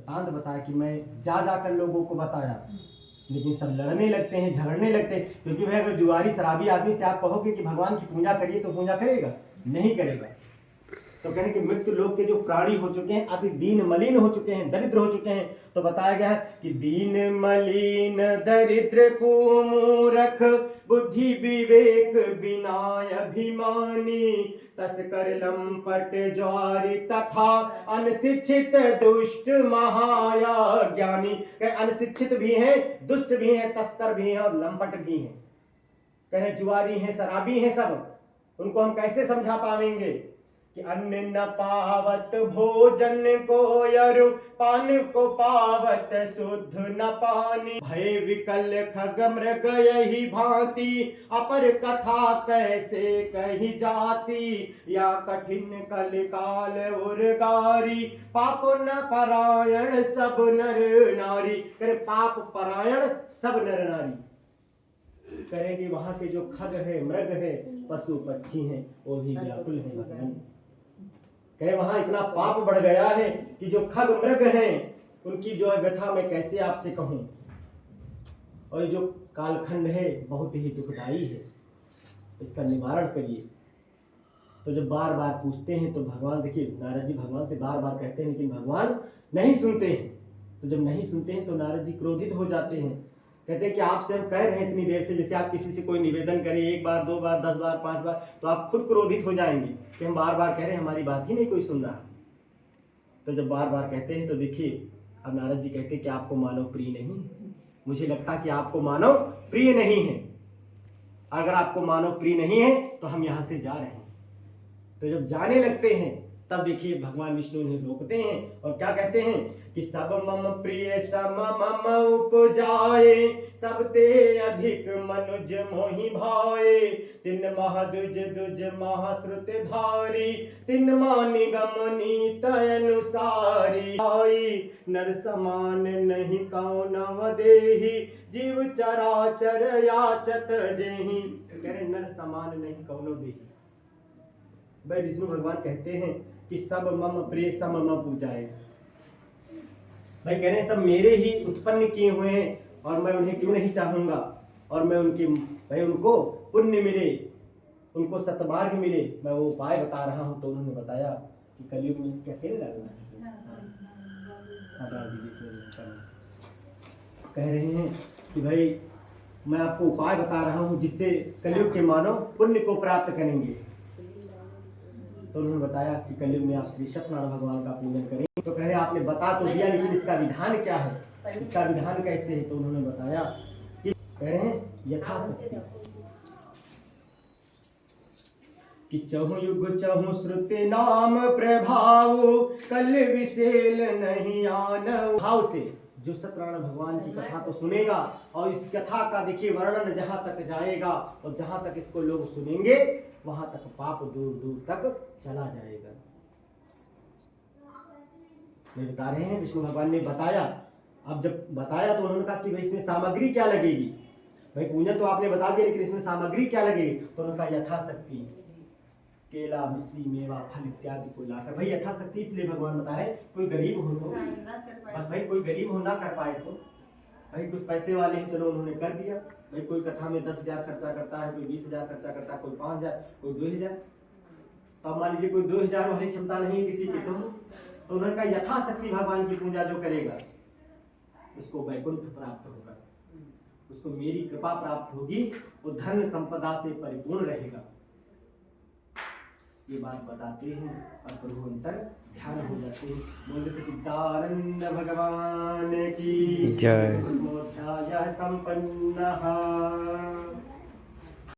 वृत्तांत बताया कि मैं जा जाकर लोगों को बताया, लेकिन सब लड़ने लगते हैं, झगड़ने लगते हैं। क्योंकि भाई अगर जुआरी शराबी आदमी से आप कहोगे कि भगवान की पूजा करिए तो पूजा करेगा? नहीं करेगा। तो कहें कि मृत्यु लोक के जो प्राणी हो चुके हैं, अति दीन मलिन हो चुके हैं, दरिद्र हो चुके हैं, तो बताया गया है कि दीन मलिन दरिद्र कुमूर्ख बुद्धि विवेक बिना अभिमानी तस्कर लंपट ज्वारी तथा अनशिक्षित दुष्ट महाया ज्ञानी। अनशिक्षित भी हैं, दुष्ट भी हैं, तस्कर भी हैं और लंपट भी हैं। कहे जुआरी हैं, शराबी हैं, सब उनको हम कैसे समझा पाएंगे कि अन्न न पावत भोजन को यरु पान को पावत शुद्ध न पानी भय विकल खग मृग यही भांति अपर कथा कैसे कही जाती या कठिन कलिकाल उर्गारी पाप न परायण सब नर नारी। करे पाप परायण सब नर नारी। करें कि वहां के जो खग है, मृग है, पशु पक्षी हैं, वो भी व्याकुल है भगवान। कहे वहां इतना पाप बढ़ गया है कि जो खग मृग हैं उनकी जो है व्यथा मैं कैसे आपसे कहूं। और ये जो कालखंड है बहुत ही दुखदाई है, इसका निवारण करिए। तो जब बार बार पूछते हैं तो भगवान, देखिए नारद जी भगवान से बार बार कहते हैं, लेकिन भगवान नहीं सुनते हैं। तो जब नहीं सुनते हैं तो नारद जी क्रोधित हो जाते हैं। कहते हैं कि आपसे हम कह रहे हैं इतनी देर से, जैसे आप किसी से कोई निवेदन करें 1 बार 2 बार 10 बार 5 बार, तो आप खुद क्रोधित हो जाएंगे कि हम बार बार कह रहे हैं, हमारी बात ही नहीं कोई सुन रहा। तो जब बार बार कहते हैं तो देखिए अब नारद जी कहते हैं कि आपको मानव प्रिय नहीं है। मुझे लगता है कि आपको मानव प्रिय नहीं है। अगर आपको मानव प्रिय नहीं है तो हम यहाँ से जा रहे हैं। तो जब जाने लगते हैं तब देखिए भगवान विष्णु इन्हें रोकते हैं और क्या कहते हैं कि सब मम प्रिय सम मम उपजाए सब ते अधिक मनुज मोहि भाए तिन महदुज दुज महाश्रुत धारी तिन मानि गमनीत अनुसारी आई नर समान नहीं कौन वदेहि जीव चराचर याचत जेहि। कह रहे नर समान नहीं कौन देहि। भाई विष्णु भगवान कहते हैं कि सब मम प्रिय सम मम पूजाए। भाई कह रहे हैं सब मेरे ही उत्पन्न किए हुए हैं और मैं उन्हें क्यों नहीं चाहूंगा। और मैं उनकी भाई उनको पुण्य मिले, उनको सतमार्ग मिले, मैं वो उपाय बता रहा हूं। तो उन्होंने बताया कि कलयुग में क्या तेल डालना है। कह रहे हैं कि भाई मैं आपको उपाय बता रहा हूं जिससे कलयुग के मानव पुण्य को प्राप्त करेंगे। तो उन्होंने बताया कि कलयुग में आप श्री सत्यनारायण भगवान का पूजन करें। तो कह रहे आपने बता तो दिया, लेकिन इसका विधान क्या है, इसका विधान कैसे है। तो उन्होंने बताया कि कह रहे हैं यथाशक्ति कि चहु युग चहु श्रुति नाम प्रभाव कल विशेल नहीं आन भाव से जो सत्यनारायण भगवान की कथा को सुनेगा और इस कथा का देखिए वर्णन जहां तक जाएगा और जहां तक इसको लोग सुनेंगे वहां तक पाप दूर दूर तक चला जाएगा। मैं बता रहे हैं विष्णु भगवान ने बताया। अब जब बताया तो उन्होंने कहा कि भाई इसमें सामग्री क्या लगेगी। भाई पूजन तो आपने बता दिया, लेकिन इसमें सामग्री क्या लगेगी। तो उन्होंने कहा यथाशक्ति केला मिश्री मेवा फल इत्यादि को लाकर। भाई यथाशक्ति इसलिए भगवान बता रहे हैं कोई गरीब हो तो भाई कोई गरीब हो ना कर पाए तो भाई कुछ पैसे वाले हैं चलो उन्होंने कर दिया। भाई कोई कथा में 10,000 खर्चा करता है, कोई 20,000 खर्चा करता है, कोई 5,000, कोई 2,000। तो अब मान लीजिए कोई 2,000 वाली क्षमता नहीं किसी की, तो उन्होंने कहा यथाशक्ति भगवान की पूजा जो करेगा उसको वैकुंठ प्राप्त होगा, उसको मेरी कृपा प्राप्त होगी, वो धन संपदा से परिपूर्ण रहेगा। ये बात बताते हैं और प्रभु अंतर ध्यान हो जाते हैं। बोल सच्चिदानंद भगवान की जय। संपन्न।